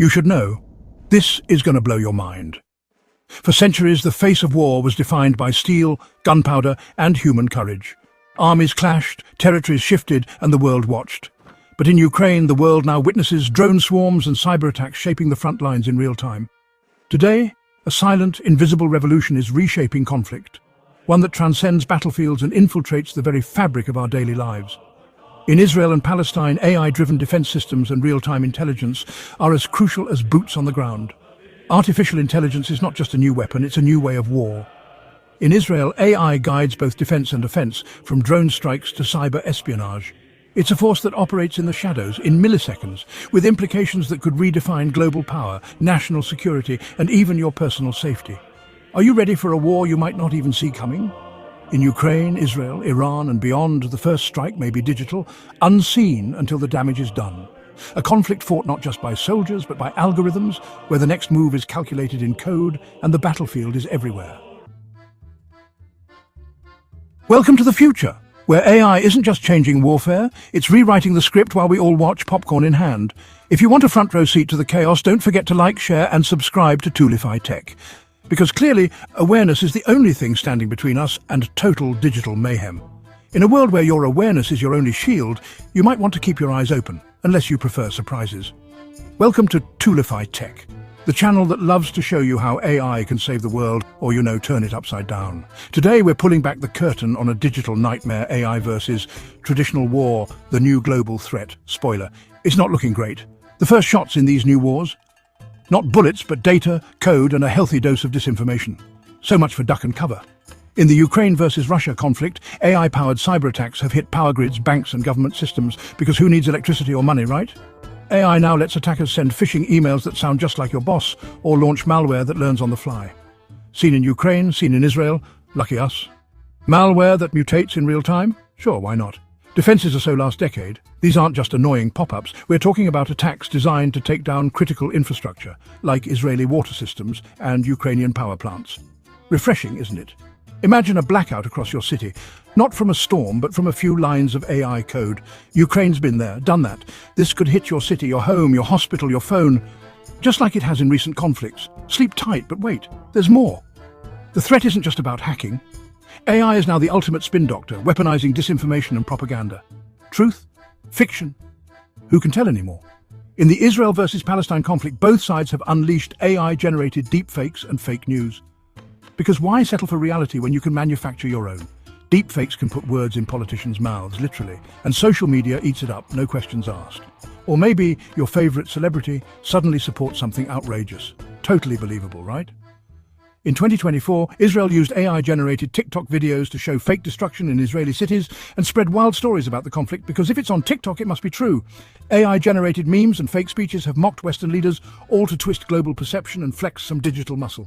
You should know, this is going to blow your mind. For centuries, the face of war was defined by steel, gunpowder, and human courage. Armies clashed, territories shifted, and the world watched. But in Ukraine, the world now witnesses drone swarms and cyber attacks shaping the front lines in real time. Today, a silent, invisible revolution is reshaping conflict, one that transcends battlefields and infiltrates the very fabric of our daily lives. In Israel and Palestine, AI-driven defense systems and real-time intelligence are as crucial as boots on the ground. Artificial intelligence is not just a new weapon, it's a new way of war. In Israel, AI guides both defense and offense, from drone strikes to cyber espionage. It's a force that operates in the shadows, in milliseconds, with implications that could redefine global power, national security, and even your personal safety. Are you ready for a war you might not even see coming? In Ukraine, Israel, Iran, and beyond, the first strike may be digital, unseen until the damage is done. A conflict fought not just by soldiers, but by algorithms, where the next move is calculated in code and the battlefield is everywhere. Welcome to the future, where AI isn't just changing warfare, it's rewriting the script while we all watch, popcorn in hand. If you want a front row seat to the chaos, don't forget to like, share, and subscribe to Toolify Tech. Because clearly, awareness is the only thing standing between us and total digital mayhem. In a world where your awareness is your only shield, you might want to keep your eyes open, unless you prefer surprises. Welcome to Toolify Tech, the channel that loves to show you how AI can save the world, or turn it upside down. Today we're pulling back the curtain on a digital nightmare, AI versus traditional war, the new global threat. Spoiler, it's not looking great. The first shots in these new wars? Not bullets, but data, code, and a healthy dose of disinformation. So much for duck and cover. In the Ukraine versus Russia conflict, AI-powered cyber attacks have hit power grids, banks, and government systems, because who needs electricity or money, right? AI now lets attackers send phishing emails that sound just like your boss, or launch malware that learns on the fly. Seen in Ukraine, seen in Israel, lucky us. Malware that mutates in real time? Sure, why not? Defenses are so last decade. These aren't just annoying pop-ups. We're talking about attacks designed to take down critical infrastructure, like Israeli water systems and Ukrainian power plants. Refreshing, isn't it? Imagine a blackout across your city, not from a storm, but from a few lines of AI code. Ukraine's been there, done that. This could hit your city, your home, your hospital, your phone, just like it has in recent conflicts. Sleep tight, but wait, there's more. The threat isn't just about hacking. AI is now the ultimate spin doctor, weaponizing disinformation and propaganda. Truth? Fiction? Who can tell anymore? In the Israel versus Palestine conflict, both sides have unleashed AI-generated deepfakes and fake news. Because why settle for reality when you can manufacture your own? Deepfakes can put words in politicians' mouths, literally, and social media eats it up, no questions asked. Or maybe your favorite celebrity suddenly supports something outrageous. Totally believable, right? In 2024, Israel used AI-generated TikTok videos to show fake destruction in Israeli cities and spread wild stories about the conflict, because if it's on TikTok, it must be true. AI-generated memes and fake speeches have mocked Western leaders, all to twist global perception and flex some digital muscle.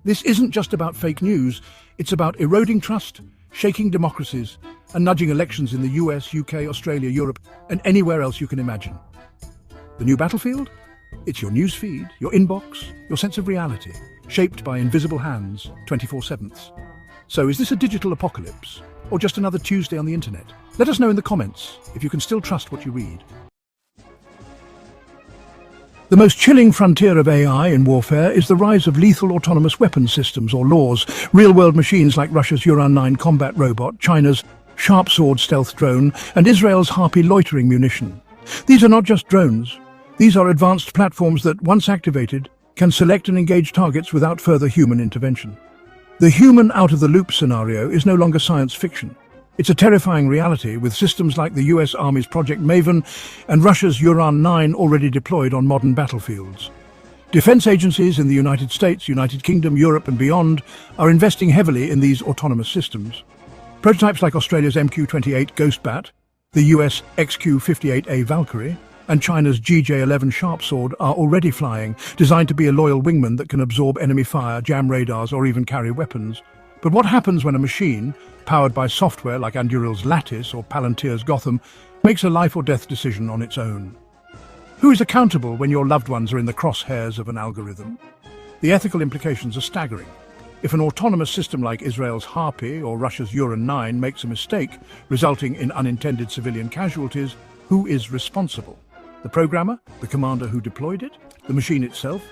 This isn't just about fake news, it's about eroding trust, shaking democracies, and nudging elections in the US, UK, Australia, Europe, and anywhere else you can imagine. The new battlefield? It's your news feed, your inbox, your sense of reality, shaped by invisible hands, 24/7. So is this a digital apocalypse, or just another Tuesday on the internet? Let us know in the comments if you can still trust what you read. The most chilling frontier of AI in warfare is the rise of lethal autonomous weapons systems, or LAWs, real-world machines like Russia's Uran-9 combat robot, China's Sharp Sword stealth drone, and Israel's Harpy loitering munition. These are not just drones. These are advanced platforms that, once activated, can select and engage targets without further human intervention. The human out-of-the-loop scenario is no longer science fiction. It's a terrifying reality, with systems like the US Army's Project Maven and Russia's Uran-9 already deployed on modern battlefields. Defense agencies in the United States, United Kingdom, Europe and beyond are investing heavily in these autonomous systems. Prototypes like Australia's MQ-28 Ghostbat, the US XQ-58A Valkyrie, and China's GJ-11 Sharp Sword are already flying, designed to be a loyal wingman that can absorb enemy fire, jam radars, or even carry weapons. But what happens when a machine, powered by software like Anduril's Lattice or Palantir's Gotham, makes a life-or-death decision on its own? Who is accountable when your loved ones are in the crosshairs of an algorithm? The ethical implications are staggering. If an autonomous system like Israel's Harpy or Russia's Uran-9 makes a mistake, resulting in unintended civilian casualties, who is responsible? The programmer? The commander who deployed it? The machine itself?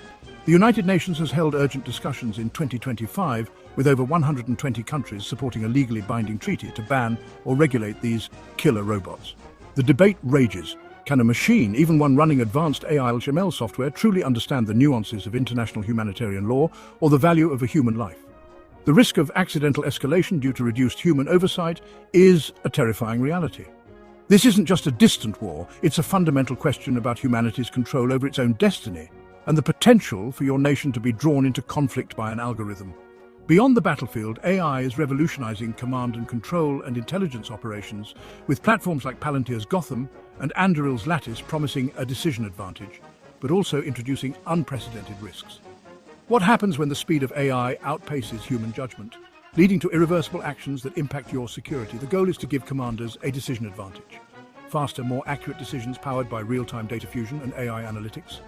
The United Nations has held urgent discussions in 2025 with over 120 countries supporting a legally binding treaty to ban or regulate these killer robots. The debate rages. Can a machine, even one running advanced AI/ML software, truly understand the nuances of international humanitarian law or the value of a human life? The risk of accidental escalation due to reduced human oversight is a terrifying reality. This isn't just a distant war, it's a fundamental question about humanity's control over its own destiny and the potential for your nation to be drawn into conflict by an algorithm. Beyond the battlefield, AI is revolutionizing command and control and intelligence operations, with platforms like Palantir's Gotham and Anduril's Lattice promising a decision advantage, but also introducing unprecedented risks. What happens when the speed of AI outpaces human judgment, leading to irreversible actions that impact your security? The goal is to give commanders a decision advantage. Faster, more accurate decisions powered by real-time data fusion and AI analytics.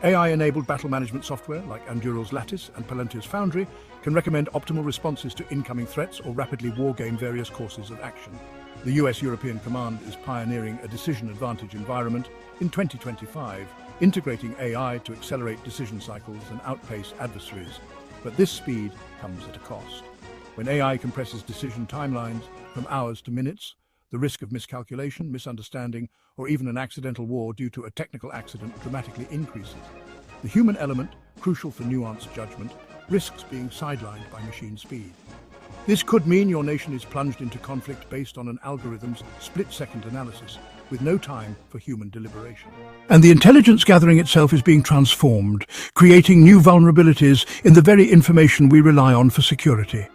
AI-enabled battle management software like Anduril's Lattice and Palantir's Foundry can recommend optimal responses to incoming threats or rapidly wargame various courses of action. The US European Command is pioneering a decision advantage environment in 2025, integrating AI to accelerate decision cycles and outpace adversaries. But this speed comes at a cost. When AI compresses decision timelines from hours to minutes, the risk of miscalculation, misunderstanding, or even an accidental war due to a technical accident dramatically increases. The human element, crucial for nuanced judgment, risks being sidelined by machine speed. This could mean your nation is plunged into conflict based on an algorithm's split-second analysis, with no time for human deliberation. And the intelligence gathering itself is being transformed, creating new vulnerabilities in the very information we rely on for security.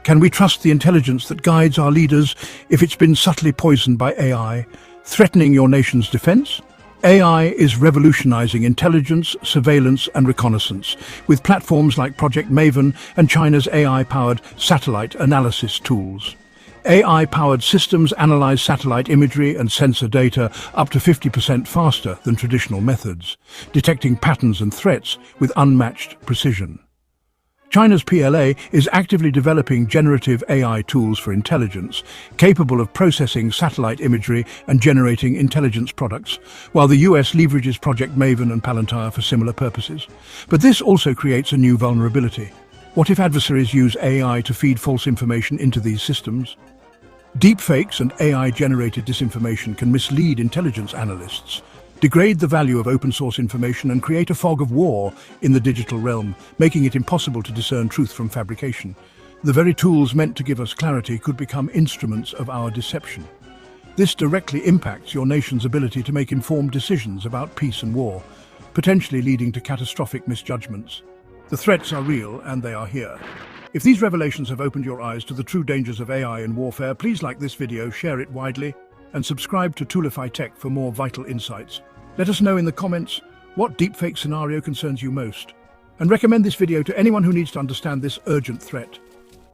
Can we trust the intelligence that guides our leaders if it's been subtly poisoned by AI, threatening your nation's defense? AI is revolutionizing intelligence, surveillance, and reconnaissance, with platforms like Project Maven and China's AI-powered satellite analysis tools. AI-powered systems analyze satellite imagery and sensor data up to 50% faster than traditional methods, detecting patterns and threats with unmatched precision. China's PLA is actively developing generative AI tools for intelligence, capable of processing satellite imagery and generating intelligence products, while the US leverages Project Maven and Palantir for similar purposes. But this also creates a new vulnerability. What if adversaries use AI to feed false information into these systems? Deepfakes and AI-generated disinformation can mislead intelligence analysts, degrade the value of open-source information, and create a fog of war in the digital realm, making it impossible to discern truth from fabrication. The very tools meant to give us clarity could become instruments of our deception. This directly impacts your nation's ability to make informed decisions about peace and war, potentially leading to catastrophic misjudgments. The threats are real, and they are here. If these revelations have opened your eyes to the true dangers of AI in warfare, please like this video, share it widely, and subscribe to Toolify Tech for more vital insights. Let us know in the comments what deepfake scenario concerns you most, and recommend this video to anyone who needs to understand this urgent threat.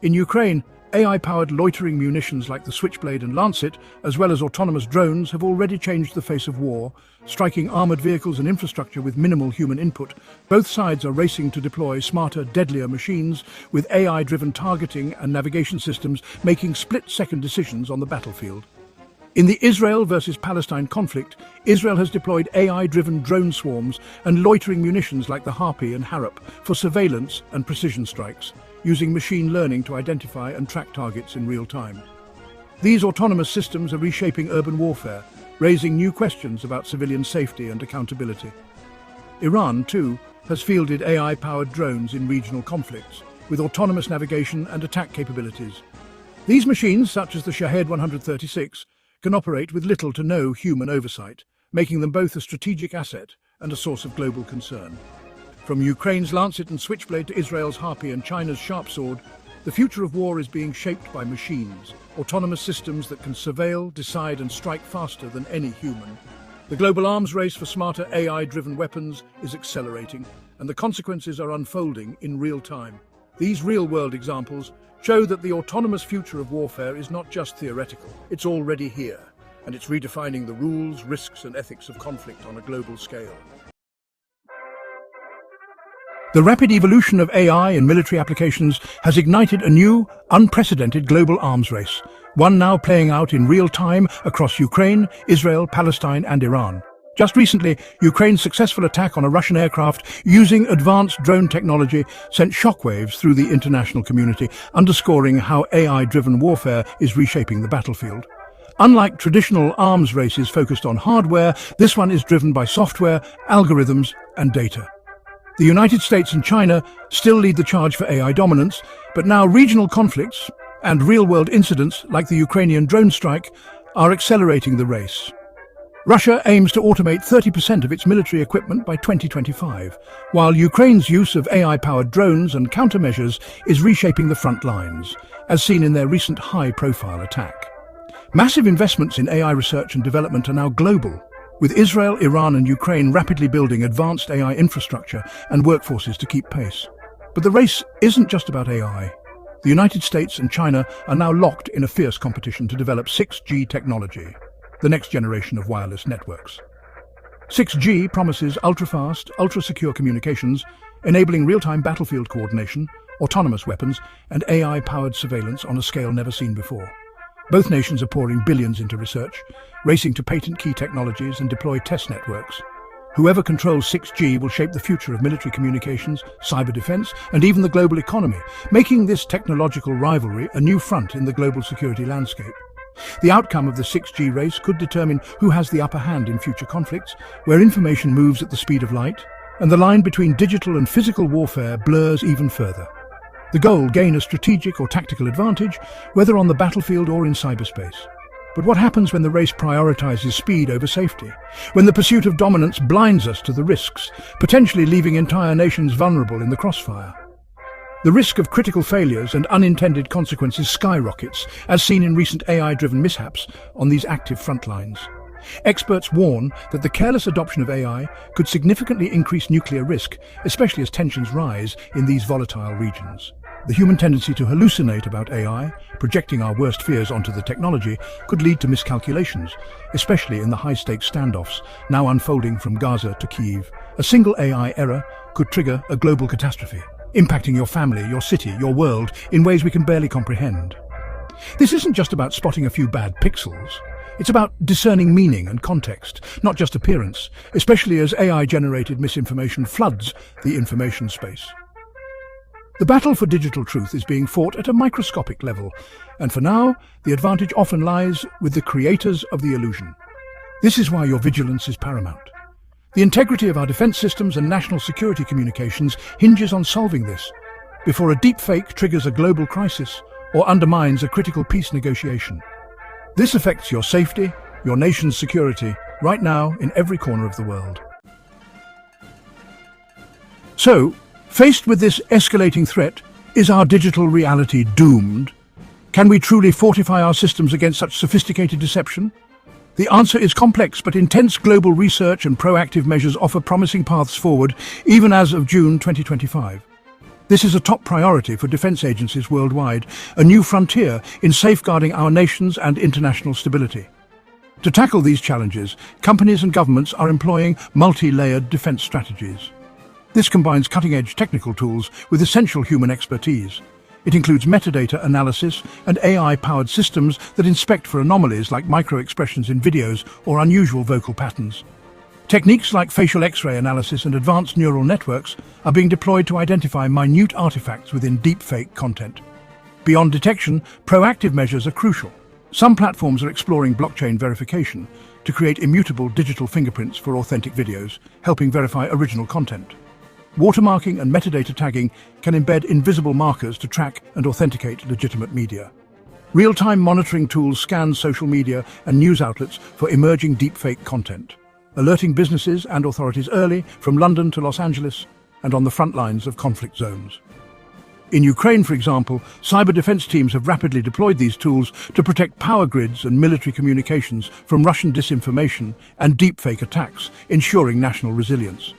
In Ukraine, AI-powered loitering munitions like the Switchblade and Lancet, as well as autonomous drones, have already changed the face of war, striking armored vehicles and infrastructure with minimal human input. Both sides are racing to deploy smarter, deadlier machines, with AI-driven targeting and navigation systems making split-second decisions on the battlefield. In the Israel versus Palestine conflict, Israel has deployed AI-driven drone swarms and loitering munitions like the Harpy and Harop for surveillance and precision strikes, using machine learning to identify and track targets in real time. These autonomous systems are reshaping urban warfare, raising new questions about civilian safety and accountability. Iran, too, has fielded AI-powered drones in regional conflicts, with autonomous navigation and attack capabilities. These machines, such as the Shahed 136, can operate with little to no human oversight, making them both a strategic asset and a source of global concern. From Ukraine's Lancet and Switchblade to Israel's Harpy and China's Sharp Sword, the future of war is being shaped by machines, autonomous systems that can surveil, decide and strike faster than any human. The global arms race for smarter AI-driven weapons is accelerating, and the consequences are unfolding in real time. These real-world examples show that the autonomous future of warfare is not just theoretical, it's already here, and it's redefining the rules, risks and ethics of conflict on a global scale. The rapid evolution of AI in military applications has ignited a new, unprecedented global arms race, one now playing out in real time across Ukraine, Israel, Palestine and Iran. Just recently, Ukraine's successful attack on a Russian aircraft using advanced drone technology sent shockwaves through the international community, underscoring how AI-driven warfare is reshaping the battlefield. Unlike traditional arms races focused on hardware, this one is driven by software, algorithms, and data. The United States and China still lead the charge for AI dominance, but now regional conflicts and real-world incidents like the Ukrainian drone strike are accelerating the race. Russia aims to automate 30% of its military equipment by 2025, while Ukraine's use of AI-powered drones and countermeasures is reshaping the front lines, as seen in their recent high-profile attack. Massive investments in AI research and development are now global, with Israel, Iran and Ukraine rapidly building advanced AI infrastructure and workforces to keep pace. But the race isn't just about AI. The United States and China are now locked in a fierce competition to develop 6G technology, the next generation of wireless networks. 6G promises ultra-fast, ultra-secure communications, enabling real-time battlefield coordination, autonomous weapons, and AI-powered surveillance on a scale never seen before. Both nations are pouring billions into research, racing to patent key technologies and deploy test networks. Whoever controls 6G will shape the future of military communications, cyber defense, and even the global economy, making this technological rivalry a new front in the global security landscape. The outcome of the 6G race could determine who has the upper hand in future conflicts, where information moves at the speed of light, and the line between digital and physical warfare blurs even further. The goal: gain a strategic or tactical advantage, whether on the battlefield or in cyberspace. But what happens when the race prioritizes speed over safety? When the pursuit of dominance blinds us to the risks, potentially leaving entire nations vulnerable in the crossfire? The risk of critical failures and unintended consequences skyrockets, as seen in recent AI-driven mishaps on these active front lines. Experts warn that the careless adoption of AI could significantly increase nuclear risk, especially as tensions rise in these volatile regions. The human tendency to hallucinate about AI, projecting our worst fears onto the technology, could lead to miscalculations, especially in the high-stakes standoffs now unfolding from Gaza to Kyiv. A single AI error could trigger a global catastrophe, impacting your family, your city, your world in ways we can barely comprehend. This isn't just about spotting a few bad pixels. It's about discerning meaning and context, not just appearance, especially as AI-generated misinformation floods the information space. The battle for digital truth is being fought at a microscopic level, and for now, the advantage often lies with the creators of the illusion. This is why your vigilance is paramount. The integrity of our defense systems and national security communications hinges on solving this, before a deepfake triggers a global crisis or undermines a critical peace negotiation. This affects your safety, your nation's security, right now in every corner of the world. So, faced with this escalating threat, is our digital reality doomed? Can we truly fortify our systems against such sophisticated deception? The answer is complex, but intense global research and proactive measures offer promising paths forward, even as of June 2025. This is a top priority for defense agencies worldwide, a new frontier in safeguarding our nations and international stability. To tackle these challenges, companies and governments are employing multi-layered defense strategies. This combines cutting-edge technical tools with essential human expertise. It includes metadata analysis and AI-powered systems that inspect for anomalies like micro-expressions in videos or unusual vocal patterns. Techniques like facial X-ray analysis and advanced neural networks are being deployed to identify minute artifacts within deepfake content. Beyond detection, proactive measures are crucial. Some platforms are exploring blockchain verification to create immutable digital fingerprints for authentic videos, helping verify original content. Watermarking and metadata tagging can embed invisible markers to track and authenticate legitimate media. Real-time monitoring tools scan social media and news outlets for emerging deepfake content, alerting businesses and authorities early from London to Los Angeles and on the front lines of conflict zones. In Ukraine, for example, cyber defense teams have rapidly deployed these tools to protect power grids and military communications from Russian disinformation and deepfake attacks, ensuring national resilience.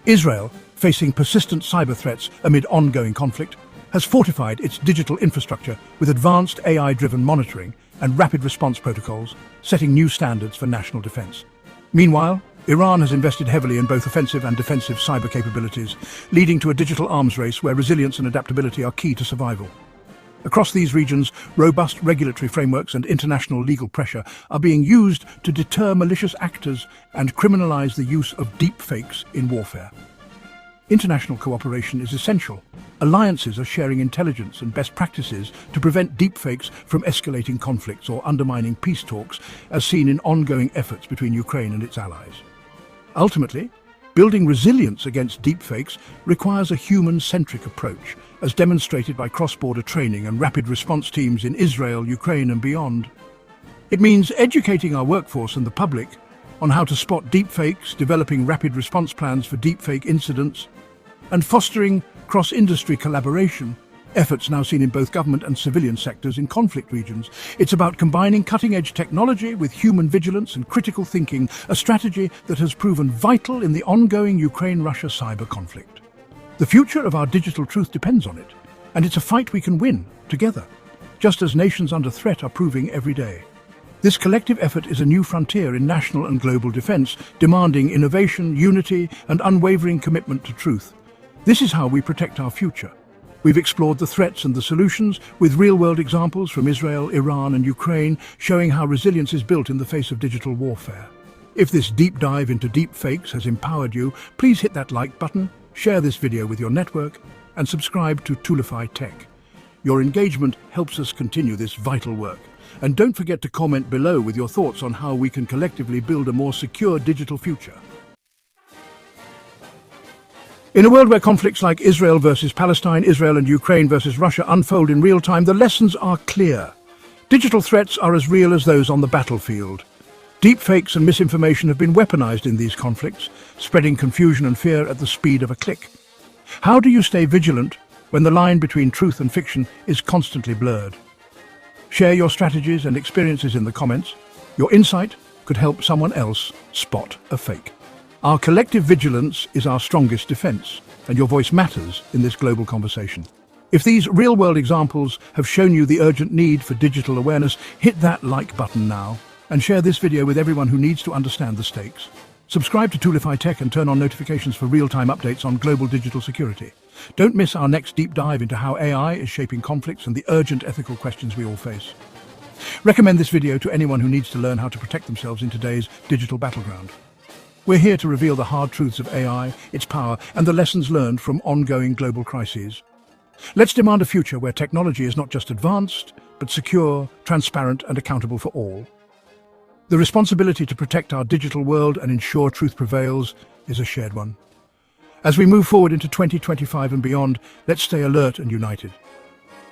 Israel, facing persistent cyber threats amid ongoing conflict, has fortified its digital infrastructure with advanced AI-driven monitoring and rapid response protocols, setting new standards for national defense. Meanwhile, Iran has invested heavily in both offensive and defensive cyber capabilities, leading to a digital arms race where resilience and adaptability are key to survival. Across these regions, robust regulatory frameworks and international legal pressure are being used to deter malicious actors and criminalize the use of deepfakes in warfare. International cooperation is essential. Alliances are sharing intelligence and best practices to prevent deepfakes from escalating conflicts or undermining peace talks, as seen in ongoing efforts between Ukraine and its allies. Ultimately, building resilience against deepfakes requires a human-centric approach, as demonstrated by cross-border training and rapid response teams in Israel, Ukraine and beyond. It means educating our workforce and the public on how to spot deepfakes, developing rapid response plans for deepfake incidents, and fostering cross-industry collaboration, efforts now seen in both government and civilian sectors in conflict regions. It's about combining cutting-edge technology with human vigilance and critical thinking, a strategy that has proven vital in the ongoing Ukraine-Russia cyber conflict. The future of our digital truth depends on it, and it's a fight we can win together, just as nations under threat are proving every day. This collective effort is a new frontier in national and global defense, demanding innovation, unity, and unwavering commitment to truth. This is how we protect our future. We've explored the threats and the solutions with real-world examples from Israel, Iran, and Ukraine, showing how resilience is built in the face of digital warfare. If this deep dive into deepfakes has empowered you, please hit that like button, share this video with your network, and subscribe to Toolify Tech. Your engagement helps us continue this vital work. And don't forget to comment below with your thoughts on how we can collectively build a more secure digital future. In a world where conflicts like Israel versus Palestine, Israel and Ukraine versus Russia unfold in real time, the lessons are clear. Digital threats are as real as those on the battlefield. Deepfakes and misinformation have been weaponized in these conflicts, spreading confusion and fear at the speed of a click. How do you stay vigilant when the line between truth and fiction is constantly blurred? Share your strategies and experiences in the comments. Your insight could help someone else spot a fake. Our collective vigilance is our strongest defense, and your voice matters in this global conversation. If these real-world examples have shown you the urgent need for digital awareness, hit that like button now and share this video with everyone who needs to understand the stakes. Subscribe to Toolify Tech and turn on notifications for real-time updates on global digital security. Don't miss our next deep dive into how AI is shaping conflicts and the urgent ethical questions we all face. Recommend this video to anyone who needs to learn how to protect themselves in today's digital battleground. We're here to reveal the hard truths of AI, its power, and the lessons learned from ongoing global crises. Let's demand a future where technology is not just advanced, but secure, transparent, and accountable for all. The responsibility to protect our digital world and ensure truth prevails is a shared one. As we move forward into 2025 and beyond, let's stay alert and united.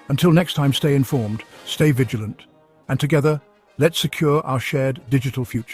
Until next time, stay informed, stay vigilant, and together, let's secure our shared digital future.